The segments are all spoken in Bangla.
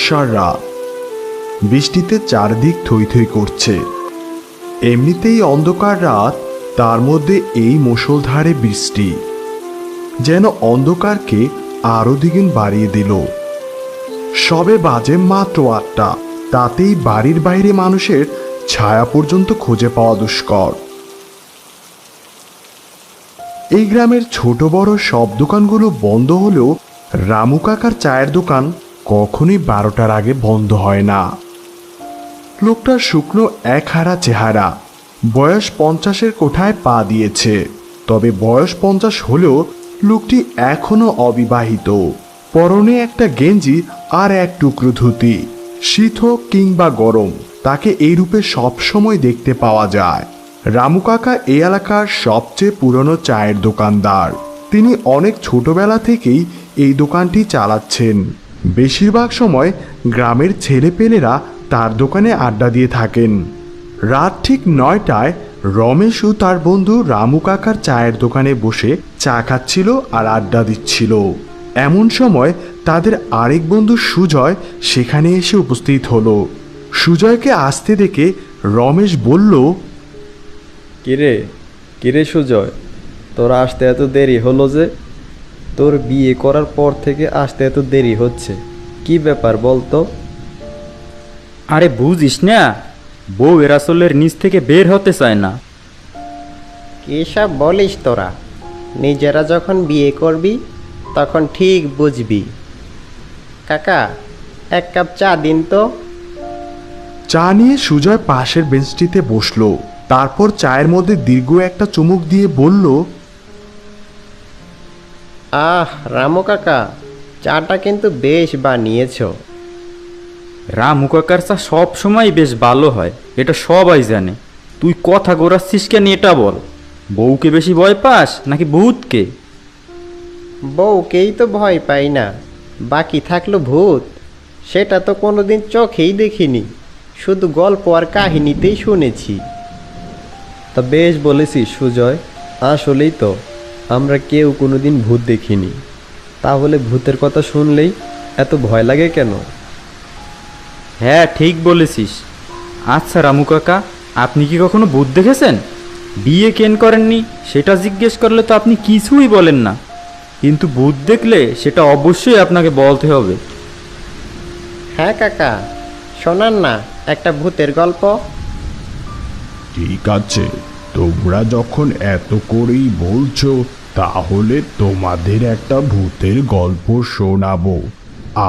বর্ষার রাত। বৃষ্টিতে চারদিক থই থই করছে। এমনিতেই অন্ধকার রাত, তার মধ্যে এই মুষলধারে বৃষ্টি যেন অন্ধকারকে আরো দ্বিগুণ বাড়িয়ে দিল। সবে বাজে মাত্র 8টা, তাতেই বাড়ির বাইরে মানুষের ছায়া পর্যন্ত খুঁজে পাওয়া দুষ্কর। এই গ্রামের ছোট বড় সব দোকানগুলো বন্ধ হলেও রামু কাকার চায়ের দোকান কখনোই 12টার আগে বন্ধ হয় না। লোকটার শুকনো একহারা চেহারা, বয়স 50-এর কোঠায় পা দিয়েছে। তবে বয়স 50 হলেও লোকটি এখনো অবিবাহিত। পরনে একটা গেঞ্জি আর এক টুকরো ধুতি। শীত হোক কিংবা গরম, তাকে এই রূপে সবসময় দেখতে পাওয়া যায়। রামু কাকা এই এলাকার সবচেয়ে পুরনো চায়ের দোকানদার। তিনি অনেক ছোটবেলা থেকেই এই দোকানটি চালাচ্ছেন। বেশিরভাগ সময় গ্রামের ছেলেপেলেরা তার দোকানে আড্ডা দিয়ে থাকেন। রাত ঠিক 9টায় রমেশ ও তার বন্ধু রামু কাকার চায়ের দোকানে বসে চা খাচ্ছিল আর আড্ডা দিচ্ছিল। এমন সময় তাদের আরেক বন্ধু সুজয় সেখানে এসে উপস্থিত হলো। সুজয়কে আসতে দেখে রমেশ বলল, কিরে কিরে সুজয়, তোর আসতে এত দেরি হলো যে? তোর বিয়ে করার পর থেকে আসতে এত দেরি হচ্ছে, কি ব্যাপার বলতো? আরে বুঝিস না, বউ আসলের নিচ থেকে বের হতে চায় না। কী সব বলিস তোরা? নিজেরা যখন বিয়ে করবি তখন ঠিক বুঝবি। কাকা, এক কাপ চা দিন তো। চা নিয়ে সুজয় পাশের বেঞ্চটিতে বসলো। তারপর চায়ের মধ্যে দীর্ঘ একটা চুমুক দিয়ে বলল, আহ রামু কাকা, চাটা কিন্তু বেশ বানিয়েছ। রামু কাকার চা সব সময় বেশ ভালো হয়, এটা সবাই জানে। তুই কথা গোড়াচ্ছিস কেন এটা বল। বউকে বেশি ভয় পাস নাকি ভূতকে? বউকেই তো ভয় পাই না, বাকি থাকলো ভূত। সেটা তো কোনোদিন চোখেই দেখিনি, শুধু গল্প আর কাহিনীতেই শুনেছি। তা বেশ বলেছিস সুজয়, আসলেই তো আমরা কেউ কোনোদিন ভূত দেখিনি। তাহলে ভূতের কথা শুনলেই এত ভয় লাগে কেন? হ্যাঁ ঠিক বলেছিস। আচ্ছা রামু কাকা, আপনি কি কখনো ভূত দেখেছেন? বিয়ে কেন করেননি সেটা জিজ্ঞেস করলে তো আপনি কিছুই বলেন না, কিন্তু ভূত দেখলে সেটা অবশ্যই আপনাকে বলতে হবে। হ্যাঁ কাকা, শোনান না একটা ভূতের গল্প। ঠিক আছে, তোমরা যখন এত করেই বলছো তাহলে তোমাদের একটা ভূতের গল্প শোনাবো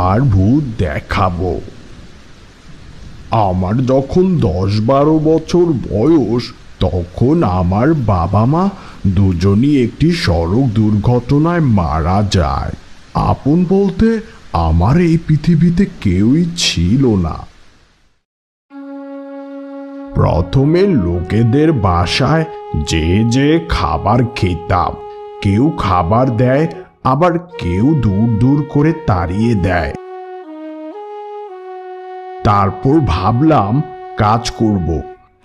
আর ভূত দেখাবো। আমার যখন 10-12 বছর বয়স, তখন আমার বাবা মা দুজনই একটি সড়ক দুর্ঘটনায় মারা যায়। আপন বলতে আমার এই পৃথিবীতে কেউই ছিল না। প্রথমে লোকেদের বাসায় যে যে খাবার খেতাম, কেউ খাবার দেয়, আবার কেউ দূর দূর করে তাড়িয়ে দেয়। তারপর ভাবলাম কাজ করব,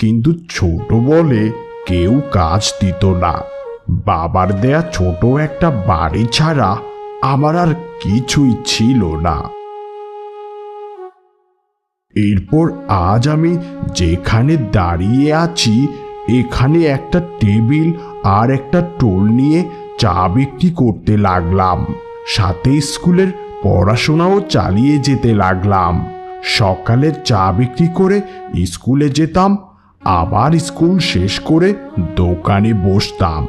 কিন্তু ছোট বলে কেউ কাজ দিত না। বাবার দেয়া ছোট একটা বাড়ি ছাড়া আমার আর কিছুই ছিল না। এরপর আজ আমি যেখানে দাঁড়িয়ে আছি, এখানে একটা টেবিল আর একটা টোল নিয়ে চা বিক্রি করতে লাগলাম। সাথে স্কুলের পড়াশোনাও চালিয়ে যেতে লাগলাম। সকালে চা বিক্রি করে স্কুলে যেতাম, আবার স্কুল শেষ করে দোকানে বসতাম।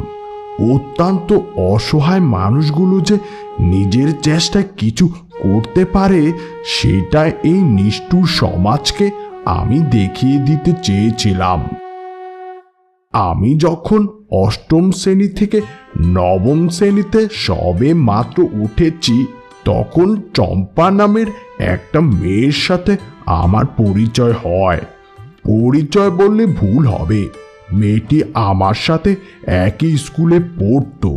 অত্যন্ত অসহায় মানুষগুলো যে নিজের চেষ্টায় কিছু করতে পারে, সেটা এই নিষ্ঠুর সমাজকে আমি দেখিয়ে দিতে চেয়েছিলাম। আমি যখন 8ম শ্রেণী থেকে 9ম শ্রেণীতে সবে মাত্র উঠেছি, তখন চম্পা নামের একটা মেয়ের সাথে আমার পরিচয় হয়। পরিচয় বললে ভুল হবে, মেয়েটি আমার সাথে একই স্কুলে পড়তো।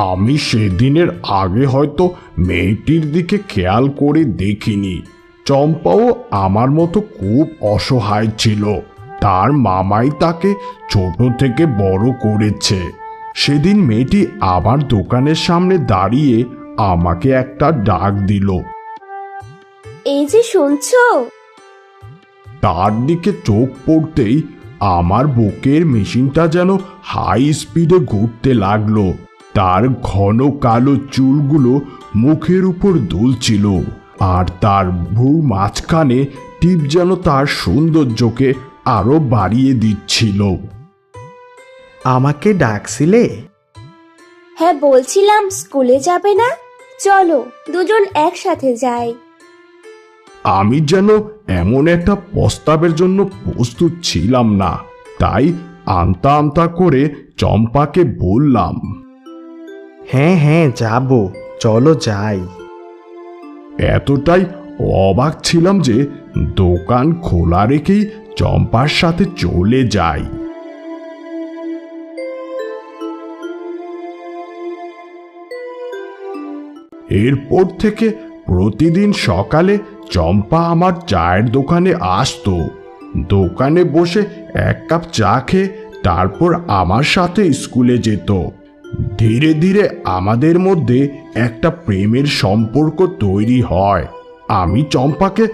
আমি সেদিনের আগে হয়তো মেয়েটির দিকে খেয়াল করে দেখিনি। চম্পাও আমার মতো খুব অসহায় ছিল। তার মামাই তাকে ছোট থেকে বড় করেছে। সেদিন মেয়েটি আমার দোকানের সামনে দাঁড়িয়ে আমাকে একটা ডাক দিল। এই যে শুনছো? তার দিকে চোখ পড়তেই আমার বুকের মেশিনটা যেন হাই স্পিডে ঘুরতে লাগলো। তার ঘন কালো চুলগুলো মুখের উপর দুলছিল, আর তার ভ্রুর মাঝখানে টিপ যেন তার সৌন্দর্যকে আরো বাড়িয়ে দিচ্ছিল। আমাকে ডাকছিলে? হ্যাঁ, বলছিলাম স্কুলে যাবে না? চলো দুজন একসাথে যাই। আমি যেন এমন একটা প্রস্তাবের জন্য প্রস্তুত ছিলাম না, তাই আমতা আমতা করে চম্পাকে বললাম, হ্যাঁ হ্যাঁ যাব, চলো যাই। এতটাই অবাক ছিলাম যে দোকান খোলা রেখেই চম্পার সাথে চলে যাই। এরপর থেকে প্রতিদিন সকালে চম্পা আমার চায়ের দোকানে আসতো। দোকানে বসে এক কাপ চা খেয়ে তারপর আমার সাথে স্কুলে যেত। ধীরে ধীরে আমাদের মধ্যে একটা প্রেমের সম্পর্ক তৈরি হয়। আমি চম্পাকে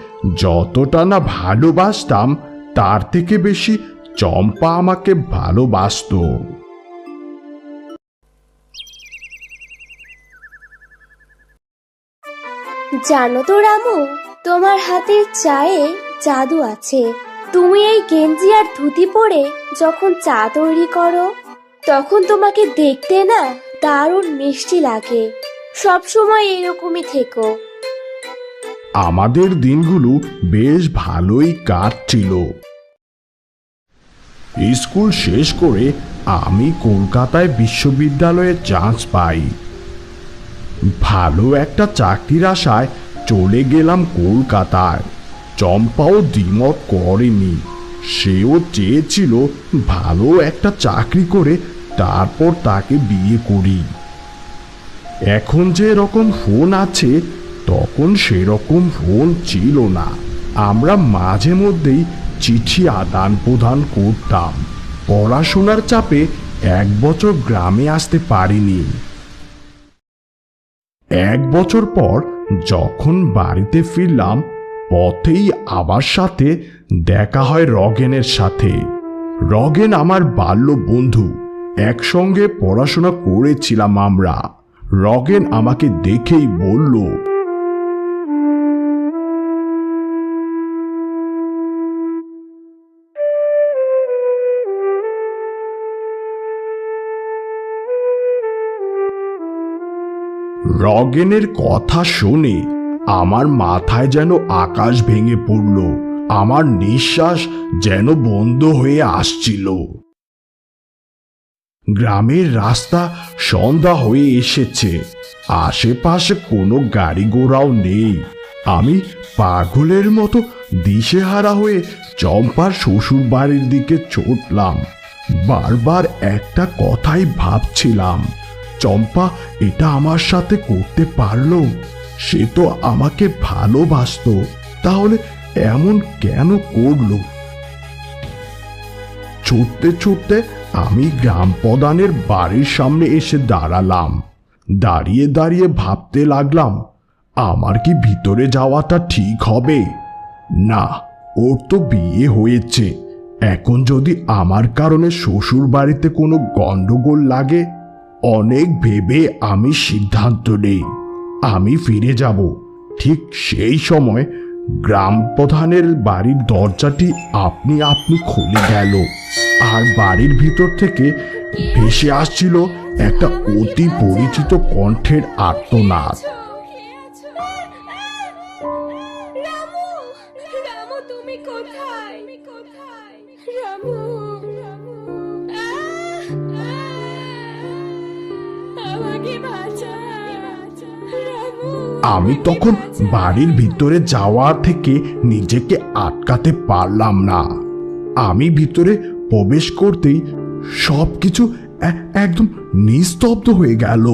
যতটা না ভালোবাসতাম, তার থেকে বেশি চম্পা আমাকে ভালোবাসতো। জানো তো রামু, তোমার হাতের চায়ে জাদু আছে। তুমি এই গেঞ্জি আর ধুতি পরে যখন চা তৈরি করো, তখন তোমাকে দেখতে না দারুণ মিষ্টি লাগে। সব সময় এরকমই থেকো। আমাদের দিনগুলো বেশ ভালোই কাটছিল। স্কুল শেষ করে আমি কলকাতায় বিশ্ববিদ্যালয়ে চান্স পাই। ভালো একটা চাকরির আশায় চলে গেলাম কলকাতায়। চম্পাও দ্বিমত করেনি, সেও চেয়েছিল ভালো একটা চাকরি করে তারপর তাকে বিয়ে করি। এখন যে রকম ফোন আছে, তখন সেরকম ফোন ছিল না। আমরা মাঝে মধ্যেই চিঠি আদান প্রদান করতাম। পড়াশোনার চাপে 1 বছর গ্রামে আসতে পারিনি। 1 বছর পর যখন বাড়িতে ফিরলাম, পথেই আবার সাথে দেখা হয় রগেনের সাথে। রগেন আমার বাল্য বন্ধু, একসঙ্গে পড়াশোনা করেছিলাম আমরা। রগেন আমাকে দেখেই বলল, রগেনের কথা শুনে আমার মাথায় যেন আকাশ ভেঙে পড়ল। আমার নিঃশ্বাস যেন বন্ধ হয়ে আসছিল। গ্রামের রাস্তা সন্ধ্যা হয়ে এসেছে, আশেপাশে কোনো গাড়ি ঘোড়াও নেই। আমি পাগলের মতো দিশেহারা হয়ে চম্পার শ্বশুর বাড়ির দিকে ছুটলাম। বারবার একটা কথাই ভাবছিলাম, চম্পা এটা আমার সাথে করতে পারলো? সে তো আমাকে ভালোবাসতো, তাহলে এমন কেন করলো? ছুটতে ছুটতে আমি গ্রাম প্রধানের বাড়ির সামনে এসে দাঁড়ালাম। দাঁড়িয়ে দাঁড়িয়ে ভাবতে লাগলাম, আমার কি ভিতরে যাওয়াটা ঠিক হবে? না, ওর তো বিয়ে হয়েছে। এখন যদি আমার কারণে শ্বশুর বাড়িতে কোনো গন্ডগোল লাগে। অনেক ভেবে আমি সিদ্ধান্ত নেই, আমি ফিরে যাব। ঠিক সেই সময় গ্রাম প্রধানের বাড়ির দরজাটি আপনি আপনি খুলে গেল, আর বাড়ির ভিতর থেকে ভেসে আসছিল একটা অতি পরিচিত কণ্ঠের আর্তনাদ। রামু, রামু তুমি কোথায়? রামু, আমাকে বাঁচা। রামু। আমি তখন বাড়ির ভিতরে যাওয়া থেকে নিজেকে আটকাতে পারলাম না। আমি ভিতরে প্রবেশ করতেই সবকিছু একদম নিস্তব্ধ হয়ে গেল।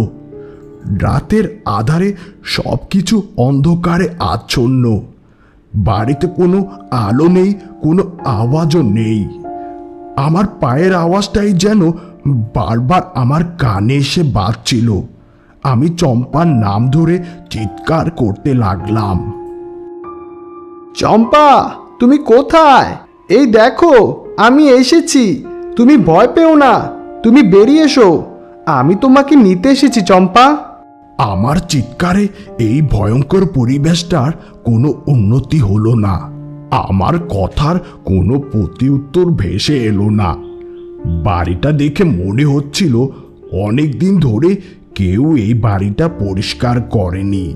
রাতের আধারে সবকিছু অন্ধকারে আচ্ছন্ন। বাড়িতে কোনো আলো নেই, কোনো আওয়াজও নেই। আমার পায়ের আওয়াজটাই যেন বারবার আমার কানে এসে বাজছিল। আমি চম্পার নাম ধরে চিৎকার করতে লাগলাম। চম্পা, তুমি কোথায়? এই দেখো, আমি এসেছি। তুমি ভয় পেও না, তুমি বেরিয়ে এসো। আমি তোমাকে নিতে এসেছি চম্পা। আমার চিৎকারে এই ভয়ঙ্কর পরিবেশটার কোনো উন্নতি হলো না। আমার কথার কোনো প্রতিউত্তর ভেসে এলো না। বাড়িটা দেখে মনে হচ্ছিল অনেক দিন ধরে কেউ এই বাড়িটা পরিষ্কার করেনি।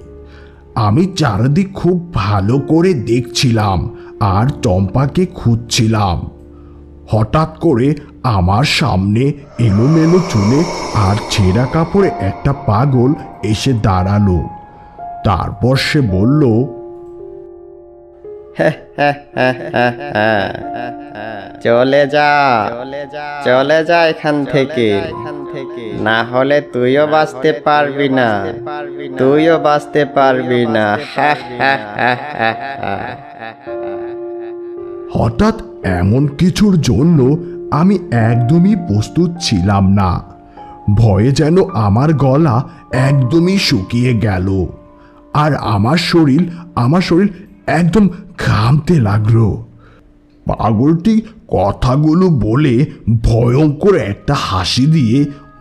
আমি চারদিক খুব ভালো করে দেখছিলাম আর চম্পাকে খুঁজছিলাম। হঠাৎ করে আমার সামনে এলোমেলো চুলে আর ছেঁড়া কাপড়ে একটা পাগল এসে দাঁড়ালো। তারপর সে বলল, চলে যা, চলে যা এখান থেকে, না হলে তুইও বাঁচতে পারবি না, তুইও বাঁচতে পারবি না। হঠাৎ এমন কিছুর জন্য আমি একদমই প্রস্তুত ছিলাম না। ভয়ে যেন আমার গলা একদমই শুকিয়ে গেল আর আমার শরীর একদম ঘামতে লাগলো। পাগলটি কথাগুলো বলে ভয়ঙ্কর একটা হাসি দিয়ে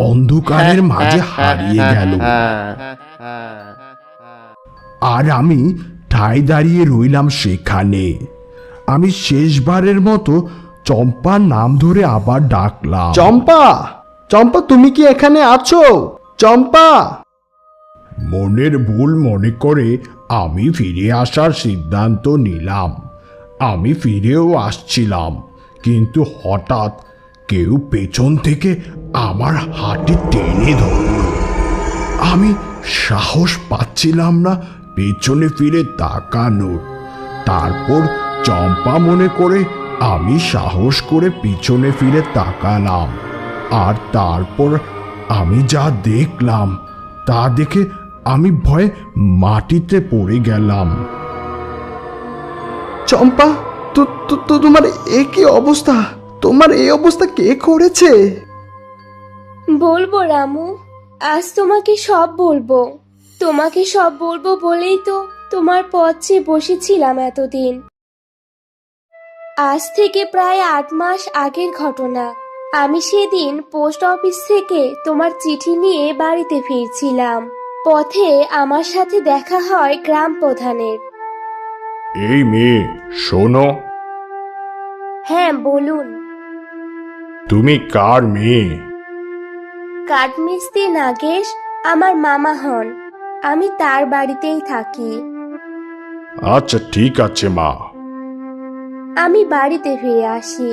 অন্ধকারের মাঝে হারিয়ে গেল। আর আমি ঠায় দাঁড়িয়ে রইলাম সেখানে। আমি শেষবারের মতো চম্পার নাম ধরে আবার ডাকলাম, চম্পা, চম্পা, তুমি কি এখানে আছো? চম্পা। মনের ভুল মনে করে আমি ফিরে আসার সিদ্ধান্ত নিলাম। আমি ফিরেও আসছিলাম, কিন্তু হঠাৎ কেউ পেছন থেকে আমার হাতে টেনে ধরল। আমি সাহস পাচ্ছিলাম না পেছনে ফিরে তাকানোর। তারপর চম্পা মনে করে আমি সাহস করে পিছনে ফিরে তাকালাম, আর তারপর আমি যা দেখলাম তা দেখে আমি ভয়ে মাটিতে পড়ে গেলাম। চম্পা, তোমার এ কি অবস্থা? তোমার এই অবস্থা কে করেছে? বলবো রামু, আজ তোমাকে সব বলবো। তোমাকে সব বলবো বলেই তো তোমার পথ চেয়ে বসেছিলাম এতদিন। আজ থেকে প্রায় 8 মাস আগের ঘটনা। আমি সেদিন পোস্ট অফিস থেকে তোমার চিঠি নিয়ে বাড়িতে ফিরছিলাম। পথে আমার সাথে দেখা হয় গ্রাম প্রধানের। এই মেয়ে, শোনো। হ্যাঁ, বলুন। তুমি কার মেয়ে? কাঠমিস্ত্রি নাগেশ আমার মামা হন। আমি তার বাড়িতেই থাকি। আচ্ছা, ঠিক আছে মা। আমি বাড়িতে ফিরে আসি।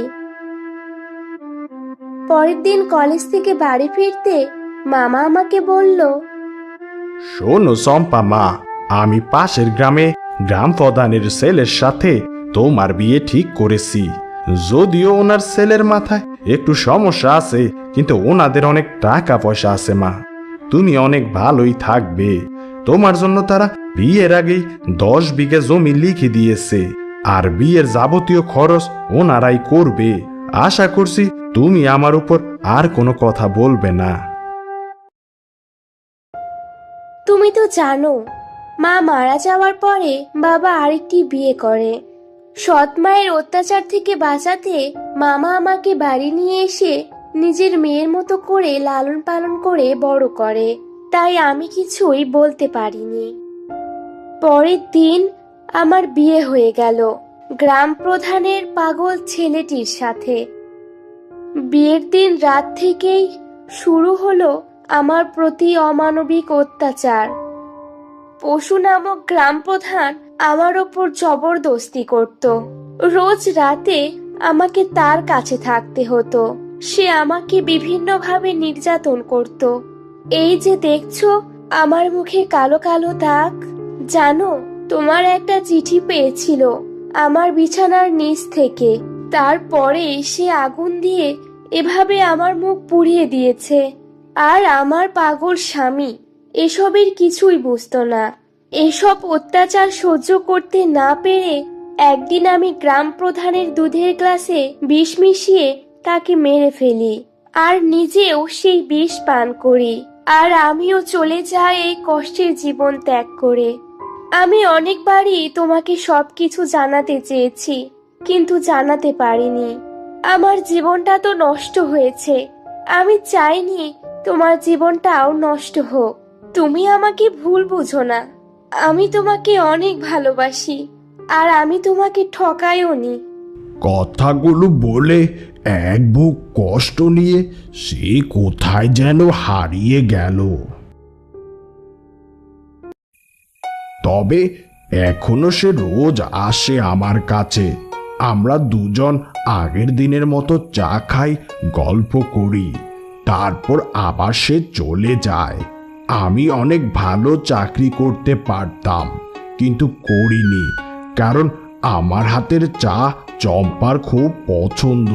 পরের দিন কলেজ থেকে বাড়ি ফিরতে মামা আমাকে বলল, শোনো চম্পা মা, আমি পাশের গ্রামে গ্রাম প্রধানের ছেলের সাথে তোমার বিয়ে ঠিক করেছি। যদিও ওনার ছেলের মাথায় একটু সমস্যা আছে, কিন্তু ওনাদের অনেক টাকা পয়সা আছে মা। তুমি অনেক ভালোই থাকবে। তোমার জন্য তারা বিয়ের আগেই 10 বিঘা জমি লিখে দিয়েছে, আর বিয়ের যাবতীয় খরচ ওনারাই করবে। আশা করছি তুমি আমার উপর আর কোনো কথা বলবে না। তুমি তো জানো, মা মারা যাওয়ার পরে বাবা আরেকটি বিয়ে করে। সৎ মায়ের অত্যাচার থেকে বাঁচাতে মামা আমাকে বাড়ি নিয়ে এসে নিজের মেয়ের মতো করে লালন পালন করে বড় করে। তাই আমি কিছুই বলতে পারিনি। পরের দিন আমার বিয়ে হয়ে গেল গ্রাম প্রধানের পাগল ছেলেটির সাথে। বিয়ের দিন রাত থেকেই শুরু হলো আমার প্রতি অমানবিক অত্যাচার। পশু নামক গ্রাম প্রধান আমার ওপর জবরদস্তি করত। রোজ রাতে আমাকে তার কাছে থাকতে হতো। সে আমাকে বিভিন্নভাবে নির্যাতন করত। এই যে দেখছো আমার মুখে কালো কালো দাগ, জানো, তোমার একটা চিঠি পেয়েছিল আমার বিছানার নিচ থেকে। তারপরে সে আগুন দিয়ে এভাবে আমার মুখ পুড়িয়ে দিয়েছে। আর আমার পাগল স্বামী এসবের কিছুই বুঝতো না। এসব অত্যাচার সহ্য করতে না পেরে একদিন আমি গ্রাম প্রধানের দুধের গ্লাসে বিষ মিশিয়ে তাকে মেরে ফেলি, আর নিজেও সেই বিষ পান করি। আর আমিও চলে যাই এই কষ্টের জীবন ত্যাগ করে। আমি অনেকবারই তোমাকে সবকিছু জানাতে চেয়েছি, কিন্তু জানাতে পারিনি। আমার জীবনটা তো নষ্ট হয়েছে, আমি চাইনি তোমার জীবনটাও নষ্ট হোক। তুমি আমাকে ভুল বুঝো না, আমি তোমাকে অনেক ভালোবাসি, আর আমি তোমাকে ঠকাইও নি। কথাগুলো বলে এক বুক কষ্ট নিয়ে সে কোথায় যেন হারিয়ে গেল। তবে এখনো সে রোজ আসে আমার কাছে। আমরা দুজন আগের দিনের মতো চা খাই, গল্প করি, তারপর আবার সে চলে যায়। আমি অনেক ভালো চাকরি করতে পারতাম, কিন্তু করিনি, কারণ আমার হাতের চা চম্পার খুব পছন্দ।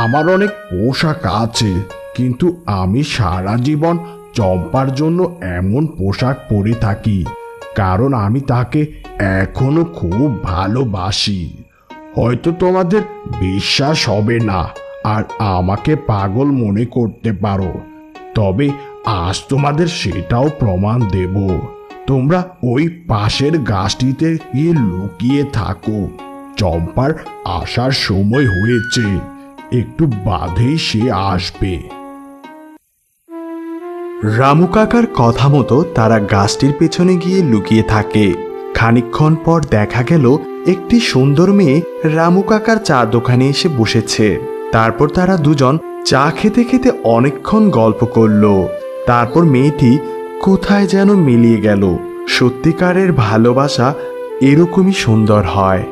আমার অনেক পোশাক আছে, কিন্তু আমি সারা জীবন চম্পার জন্য এমন পোশাক পরে থাকি, কারণ আমি তাকে এখনো খুব ভালোবাসি। হয়তো তোমাদের বিশ্বাস হবে না আর আমাকে পাগল মনে করতে পারো, তবে আজ তোমাদের সেটাও প্রমাণ দেব। তোমরা ওই পাশের গাছটিতে গিয়ে লুকিয়ে থাকো। চম্পার আসার সময় হয়েছে, একটু বাদেই সে আসবে। রামু কাকার কথা মতো তারা গাছটির পেছনে গিয়ে লুকিয়ে থাকে। খানিকক্ষণ পর দেখা গেল একটি সুন্দর মেয়ে রামু কাকার চা দোকানে এসে বসেছে। তারপর তারা দুজন চা খেতে খেতে অনেকক্ষণ গল্প করলো। তারপর মেয়েটি কোথায় যেন মিলিয়ে গেল। সত্যিকারের ভালোবাসা এরকমই সুন্দর হয়।